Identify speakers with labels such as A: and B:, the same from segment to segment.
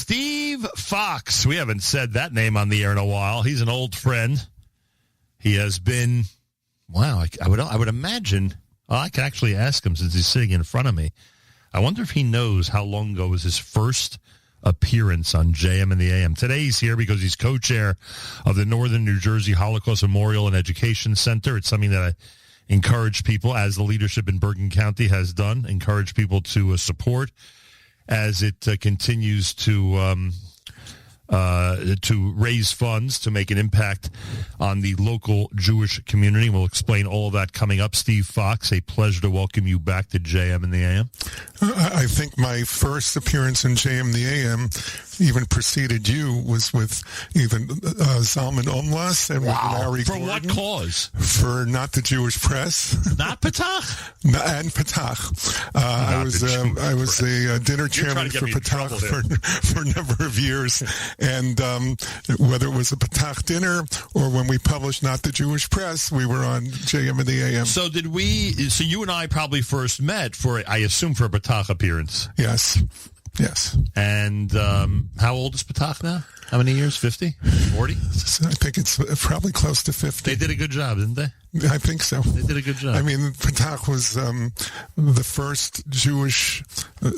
A: Steve Fox. We haven't said that name on the air in a while. He's an old friend. He has been, wow, I would imagine, I can actually ask him since he's sitting in front of me. I wonder if he knows how long ago was his first appearance on JM and the AM. Today he's here because he's co-chair of the Northern New Jersey Holocaust Memorial and Education Center. It's something that I encourage people, as the leadership in Bergen County has done, encourage people to support as it continues to raise funds to make an impact on the local Jewish community. We'll explain all of that coming up. Steve Fox, a pleasure to welcome you back to JM and the AM.
B: I think my first appearance in JM and the AM even preceded you was with even Zalman Omlas and with Larry
A: For
B: Gordon.
A: what cause?
B: For Not the Jewish Press.
A: Not Patach?
B: And Patach. I was a dinner chairman for Patach for a number of years. And whether it was a Patach dinner or when we published Not the Jewish Press, we were on JM and the AM.
A: So so you and I probably first met I assume for a Patach appearance.
B: Yes.
A: And how old is Patach now? How many years? 50? 40?
B: I think it's probably close to 50.
A: They did a good job, didn't they?
B: I think so.
A: They did a good job.
B: I mean, Patach was the first Jewish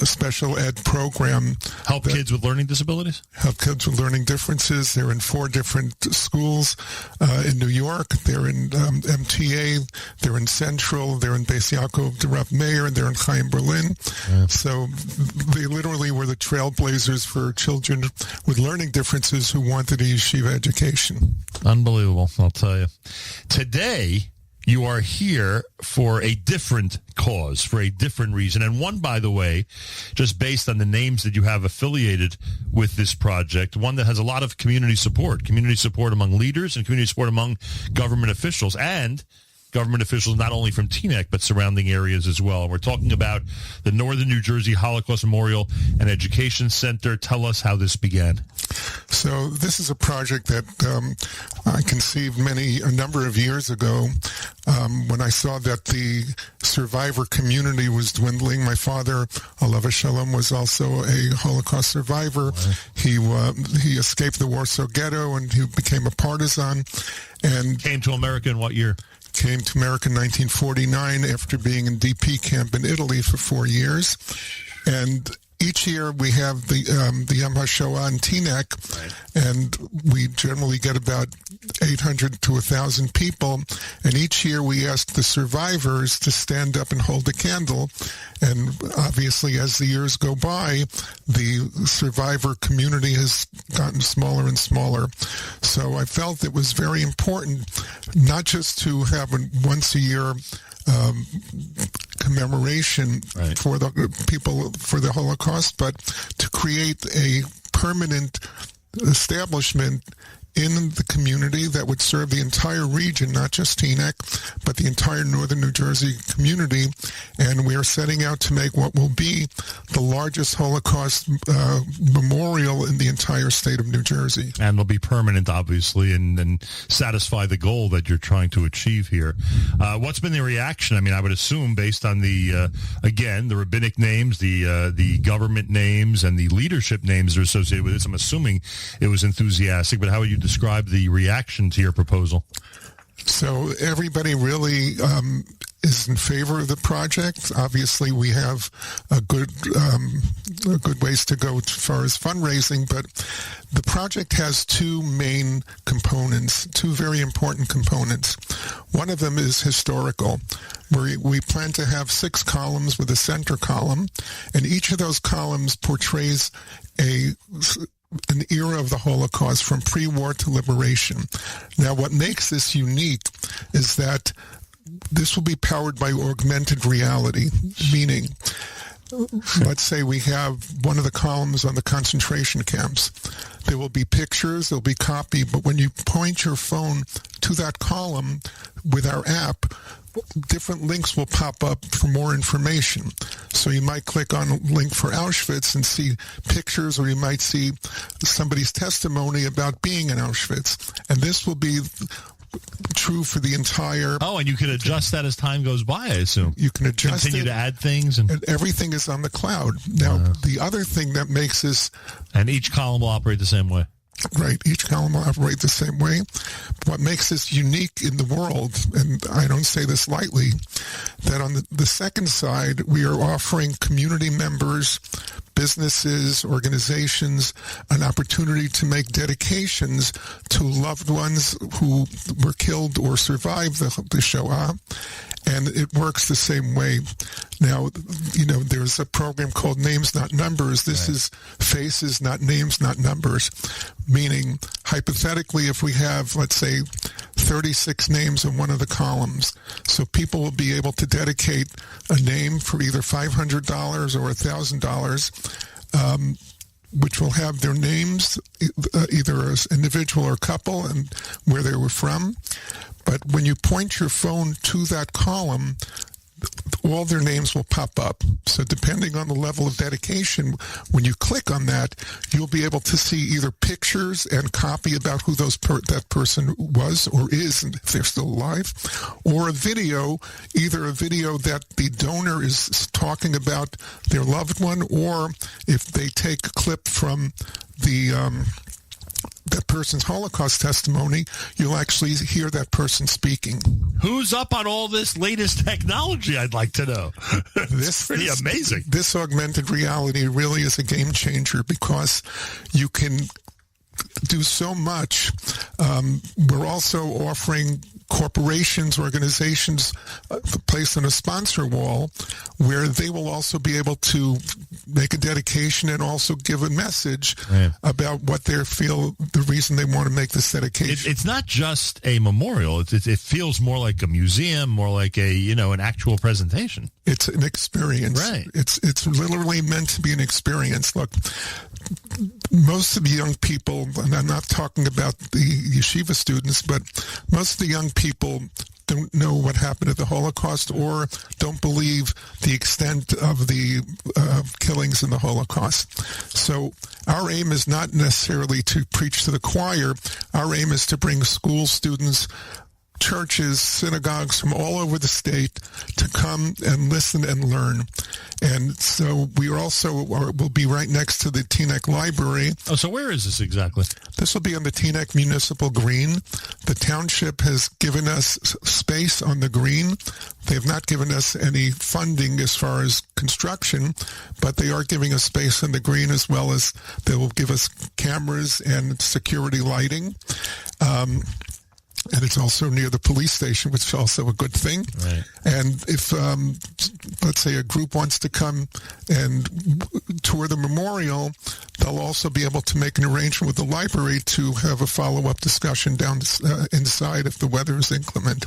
B: special ed program.
A: Help kids with learning disabilities?
B: Help kids with learning differences. They're in 4 different schools in New York. They're in MTA. They're in Central. They're in Beis Yaakov de Rav Meir. And they're in Chaim Berlin. Yeah. So they literally were the trailblazers for children with learning differences who wanted a yeshiva education.
A: Unbelievable, I'll tell you. Today, you are here for a different cause, for a different reason. And one, by the way, just based on the names that you have affiliated with this project, one that has a lot of community support among leaders and community support among government officials, and government officials not only from Teaneck but surrounding areas as well. And we're talking about the Northern New Jersey Holocaust Memorial and Education Center. Tell us how this began.
B: So this is a project that I conceived a number of years ago when I saw that the survivor community was dwindling. My father, Alav Shalom, was also a Holocaust survivor. Right. He escaped the Warsaw Ghetto and he became a partisan. And
A: came to America in what year?
B: Came to America in 1949 after being in DP camp in Italy for 4 years. And each year we have the Yom HaShoah in Teaneck, right. And we generally get about 800 to 1,000 people. And each year we ask the survivors to stand up and hold a candle. And obviously, as the years go by, the survivor community has gotten smaller and smaller. So I felt it was very important not just to have a once-a-year commemoration right. for the people for the Holocaust, but to create a permanent establishment in the community that would serve the entire region, not just Teaneck, but the entire Northern New Jersey community. And we are setting out to make what will be the largest Holocaust memorial in the entire state of New Jersey.
A: And will be permanent, obviously, and satisfy the goal that you're trying to achieve here. What's been the reaction? I mean, I would assume, based on the rabbinic names, the government names, and the leadership names that are associated with this, I'm assuming it was enthusiastic, but how would you describe the reaction to your proposal?
B: So everybody really is in favor of the project. Obviously, we have a good ways to go as far as fundraising, but the project has 2 main components, 2 very important components. One of them is historical. We plan to have 6 columns with a center column, and each of those columns portrays an era of the Holocaust from pre-war to liberation. Now, what makes this unique is that this will be powered by augmented reality, meaning, let's say we have one of the columns on the concentration camps. There will be pictures, there'll be copy, but when you point your phone to that column with our app, different links will pop up for more information. So you might click on a link for Auschwitz and see pictures, or you might see somebody's testimony about being in Auschwitz. And this will be true for the entire...
A: Oh, and you can adjust that as time goes by, I assume.
B: You can adjust
A: Continue to add things. And
B: everything is on the cloud. Now, the other thing that makes this...
A: And each column will operate the same way.
B: Right. Each column will operate the same way. What makes this unique in the world, and I don't say this lightly, that on the second side, we are offering community members, businesses, organizations, an opportunity to make dedications to loved ones who were killed or survived the Shoah. And it works the same way. Now, there's a program called Names Not Numbers. This is faces, not names, not numbers. Meaning, hypothetically, if we have, let's say, 36 names in one of the columns, so people will be able to dedicate a name for either $500 or $1,000, which will have their names, either as individual or couple, and where they were from. But when you point your phone to that column, all their names will pop up. So depending on the level of dedication, when you click on that, you'll be able to see either pictures and copy about who that person was or is, if they're still alive, or a video, either a video that the donor is talking about their loved one, or if they take a clip from that person's Holocaust testimony, you'll actually hear that person speaking.
A: Who's up on all this latest technology, I'd like to know? This pretty amazing.
B: This augmented reality really is a game changer because you can do so much. We're also offering corporations, organizations placed on a sponsor wall where they will also be able to make a dedication and also give a message about what they feel the reason they want to make this dedication.
A: It's not just a memorial. It feels more like a museum, more like an actual presentation.
B: It's an experience.
A: Right.
B: It's literally meant to be an experience. Look, most of the young people, and I'm not talking about the yeshiva students, but most of the young people don't know what happened at the Holocaust or don't believe the extent of the killings in the Holocaust. So our aim is not necessarily to preach to the choir. Our aim is to bring school students, churches, synagogues from all over the state to come and listen and learn. And so we will be right next to the Teaneck Library.
A: Oh, so where is this exactly?
B: This will be on the Teaneck Municipal Green. The township has given us space on the green. They have not given us any funding as far as construction, but they are giving us space on the green, as well as they will give us cameras and security lighting. And it's also near the police station, which is also a good thing.
A: Right.
B: And if, let's say, a group wants to come and tour the memorial, they'll also be able to make an arrangement with the library to have a follow-up discussion down inside if the weather is inclement.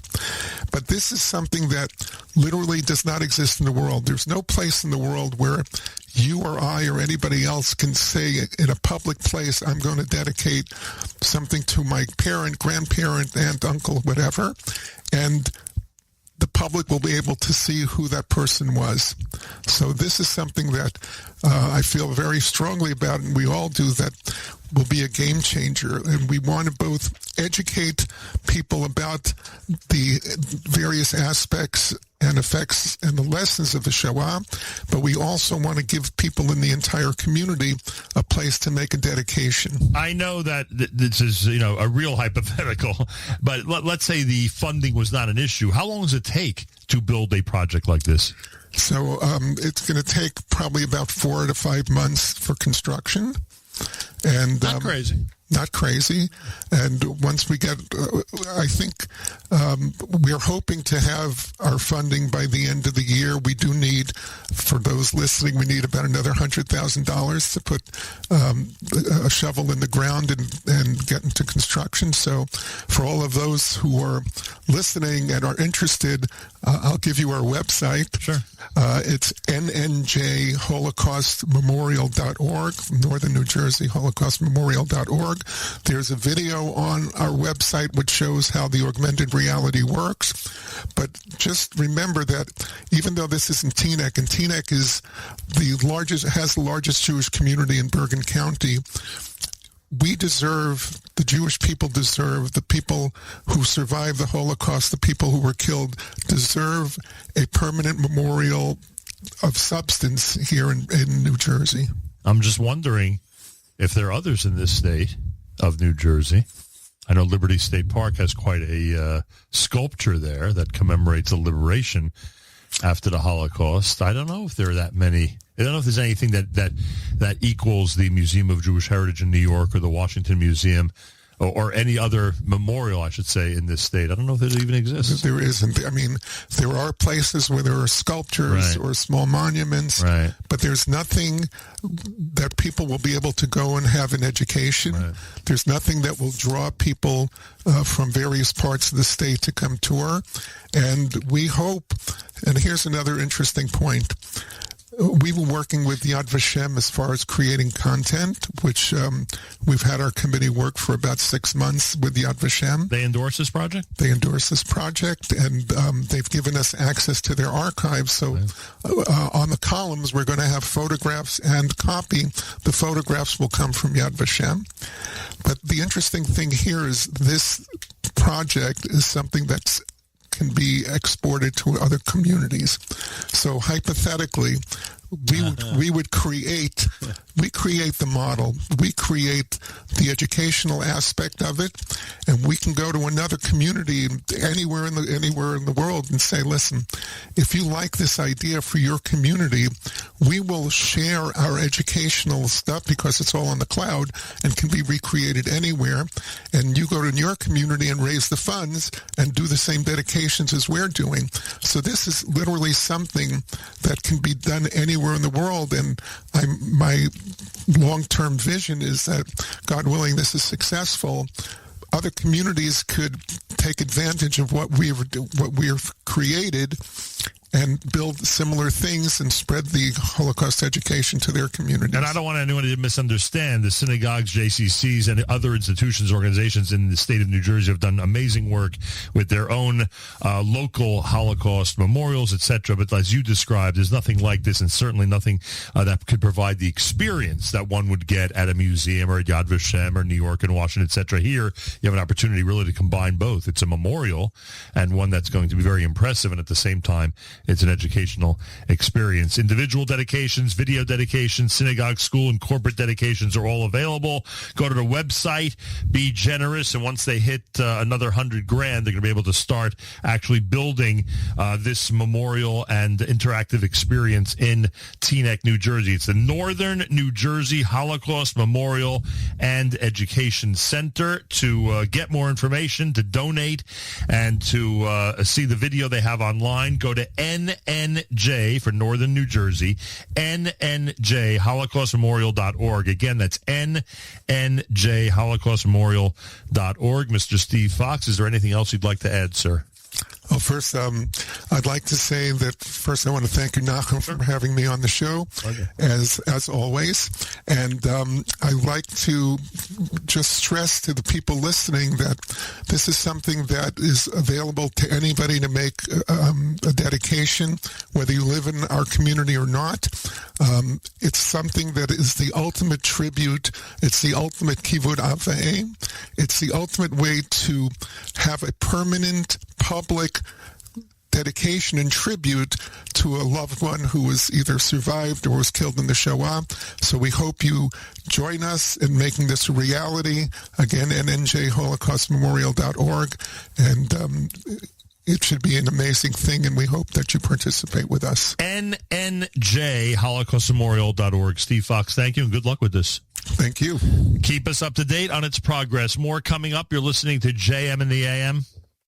B: But this is something that literally does not exist in the world. There's no place in the world where you or I or anybody else can say in a public place, I'm going to dedicate something to my parent, grandparent, aunt, uncle, whatever, and the public will be able to see who that person was. So this is something that I feel very strongly about, and we all do, that will be a game changer. And we want to both educate people about the various aspects and effects and the lessons of the Shoah, but we also want to give people in the entire community a place to make a dedication.
A: I know that this is, a real hypothetical, but let's say the funding was not an issue. How long does it take to build a project like this?
B: So it's going to take probably about 4 to 5 months for construction. And
A: not crazy.
B: Not crazy. And once we get, I think we're hoping to have our funding by the end of the year. We do need, for those listening, we need about another $100,000 to put a shovel in the ground and get into construction. So for all of those who are listening and are interested, I'll give you our website.
A: Sure.
B: It's nnjholocaustmemorial.org, Northern New Jersey, holocaustmemorial.org. There's a video on our website which shows how the augmented reality works. But just remember that even though this is in Teaneck, and Teaneck has the largest Jewish community in Bergen County, the Jewish people deserve, the people who survived the Holocaust, the people who were killed, deserve a permanent memorial of substance here in New Jersey.
A: I'm just wondering if there are others in this state of New Jersey. I know Liberty State Park has quite a sculpture there that commemorates the liberation after the Holocaust. I don't know if there are that many. I don't know if there's anything that equals the Museum of Jewish Heritage in New York or the Washington Museum or any other memorial, I should say, in this state. I don't know if it even exists.
B: There isn't. I mean, there are places where there are sculptures or small monuments, but there's nothing that people will be able to go and have an education. There's nothing that will draw people from various parts of the state to come tour. And we hope, and here's another interesting point, we were working with Yad Vashem as far as creating content, which we've had our committee work for about 6 months with Yad Vashem.
A: They endorse this project?
B: They endorse this project, and they've given us access to their archives. So on the columns, we're going to have photographs and copy. The photographs will come from Yad Vashem. But the interesting thing here is this project is something that's can be exported to other communities. So hypothetically, we create the model, we create the educational aspect of it, and we can go to another community anywhere in the world and say, listen, if you like this idea for your community, we will share our educational stuff because it's all on the cloud and can be recreated anywhere, and you go to your community and raise the funds and do the same dedications as we're doing. So this is literally something that can be done anywhere in the world, and my long-term vision is that, God willing, this is successful. Other communities could take advantage of what we've created and build similar things and spread the Holocaust education to their communities.
A: And I don't want anyone to misunderstand. The synagogues, JCCs, and other institutions, organizations in the state of New Jersey have done amazing work with their own local Holocaust memorials, etc. But as you described, there's nothing like this, and certainly nothing that could provide the experience that one would get at a museum or at Yad Vashem or New York and Washington, etc. Here, you have an opportunity really to combine both. It's a memorial and one that's going to be very impressive, and at the same time, it's an educational experience. Individual dedications, video dedications, synagogue, school, and corporate dedications are all available. Go to the website, be generous, and once they hit another $100,000, they're going to be able to start actually building this memorial and interactive experience in Teaneck, New Jersey. It's the Northern New Jersey Holocaust Memorial and Education Center. To get more information, to donate, and to see the video they have online, go to NNJ for Northern New Jersey, NNJ HolocaustMemorial.org. Again, that's NNJ HolocaustMemorial.org. Mr. Steve Fox, is there anything else you'd like to add, sir?
B: Well, first, I'd like to say that first I want to thank you, Nachum, for having me on the show, as always. And I'd like to just stress to the people listening that this is something that is available to anybody to make a dedication, whether you live in our community or not. It's something that is the ultimate tribute. It's the ultimate kivud avayim. It's the ultimate way to have a permanent public dedication and tribute to a loved one who was either survived or was killed in the Shoah. So we hope you join us in making this a reality. Again, nnjholocaustmemorial.org. And it should be an amazing thing, and we hope that you participate with us.
A: nnjholocaustmemorial.org. Steve Fox, thank you, and good luck with this.
B: Thank you.
A: Keep us up to date on its progress. More coming up. You're listening to JM in the AM.